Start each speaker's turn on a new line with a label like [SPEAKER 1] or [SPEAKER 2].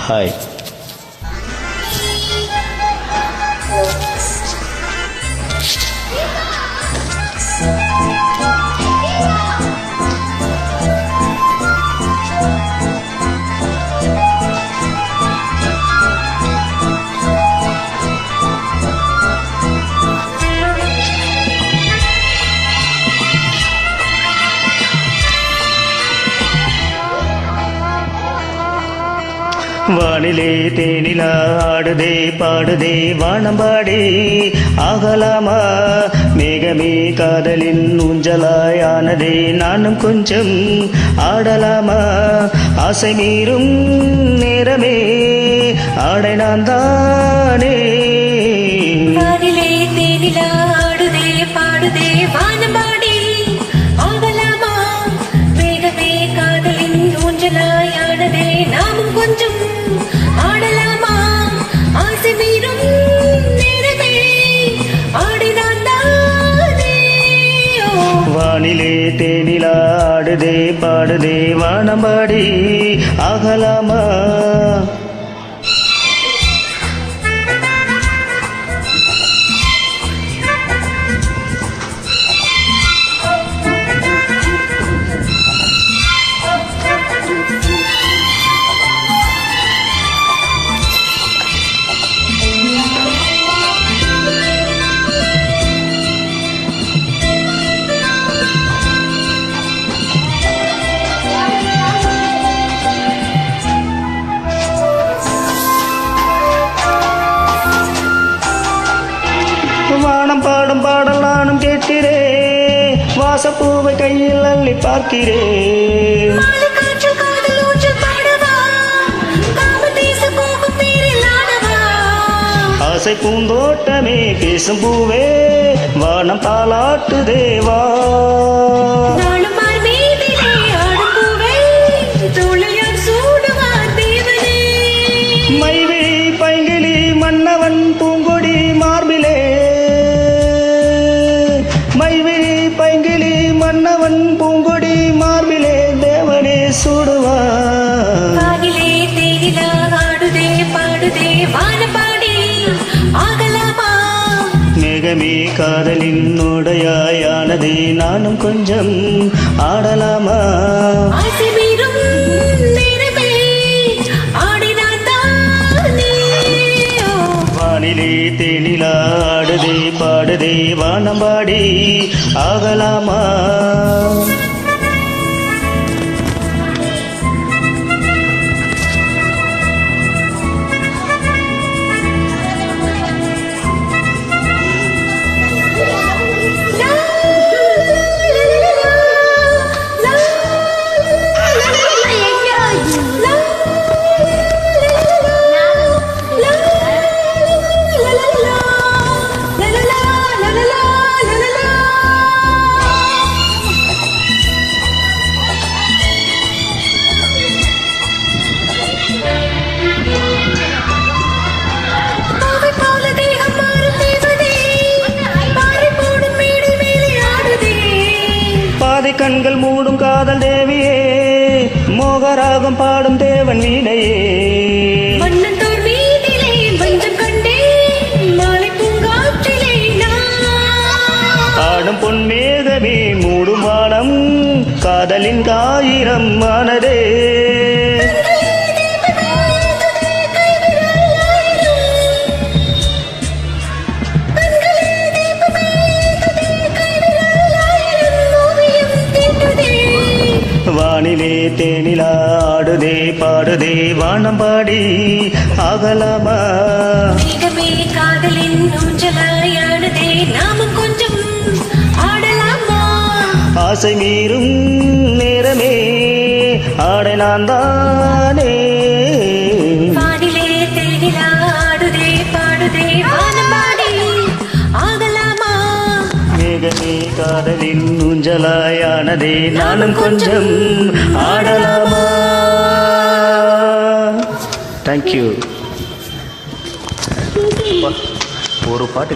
[SPEAKER 1] Hi. வானிலே தேனிலா ஆடுதே பாடுதே வானம்பாடி ஆகலாமா மேகமே காதலின் ஊஞ்சலாயானதே நானும் கொஞ்சம் ஆடலாமா ஆசை மீறும் நேரமே ஆடை நான் தானே.
[SPEAKER 2] வானிலே தேனிலா ஆடுதே பாடுதே வானம்பாடி ஆகலாமா மேகமே காதலின் ஊஞ்சலாயானதே நாமும் கொஞ்சம் ஆடலாமா ஆசை மீறும் நேரமே ஆடினான் தானே.
[SPEAKER 1] வானிலே தேனிலா ஆடுதே பாடுதே வானம்பாடி ஆகலாமா. வானம் பாடும் பாடல் நானும் கேட்கிறேன், வாசப்பூவை கையில் அள்ளி பார்க்கிறேன். ஆசை பூந்தோட்டமே பேசும் பூவே வானம் தாலாட்டு தேவா. மைவி பைங்கிலி மன்னவன் பூங்கொடி மார்பிலே, மைவி பைங்கிலி மன்னவன் பூங்கொடி மார்பிலே தேவனே சூடுவான்.
[SPEAKER 2] வானிலே தேனிலா ஆடுதே பாடுதே வானம்பாடி ஆகலாமா
[SPEAKER 1] மேகமே காதலின் உடையாயானதே நானும் கொஞ்சம் ஆடலாமா.
[SPEAKER 2] ஆசை மீறும் நேரமே ஆடினான் தானே.
[SPEAKER 1] வானிலே தேனிலா ஆடுதே பாடுதே வானம்பாடி ஆகலாமா. கண்கள் மூடும் காதல் தேவியே, மோகராகம் பாடும் தேவன் வீணையே.
[SPEAKER 2] மன்னந்தோர் மீதிலே பஞ்சம் கண்டே மாலை பூங்காற்றிலே
[SPEAKER 1] ஆடும் பொன்மேகமே மூடும் வானம் காதலின் காயிரம் ஆனதே. வானிலே தேனிலா ஆடுதே பாடுதே வானம்பாடி ஆகலாமா.
[SPEAKER 2] மேகமே காதலின் ஊஞ்சலாயானதே நாமும் கொஞ்சம் ஆடலாமா.
[SPEAKER 1] ஆசை மீறும் நேரமே ஆடை நான் தானே.
[SPEAKER 2] வானிலே தேனிலா ஆடுதே பாடுதே வானம்பாடி ஆகலாமா.
[SPEAKER 1] மேகமே காதலின் ஊஞ்சலாயானதே நானும் கொஞ்சம் ஆடலாமா. தேங்க்யூ. ஒரு பாட்டு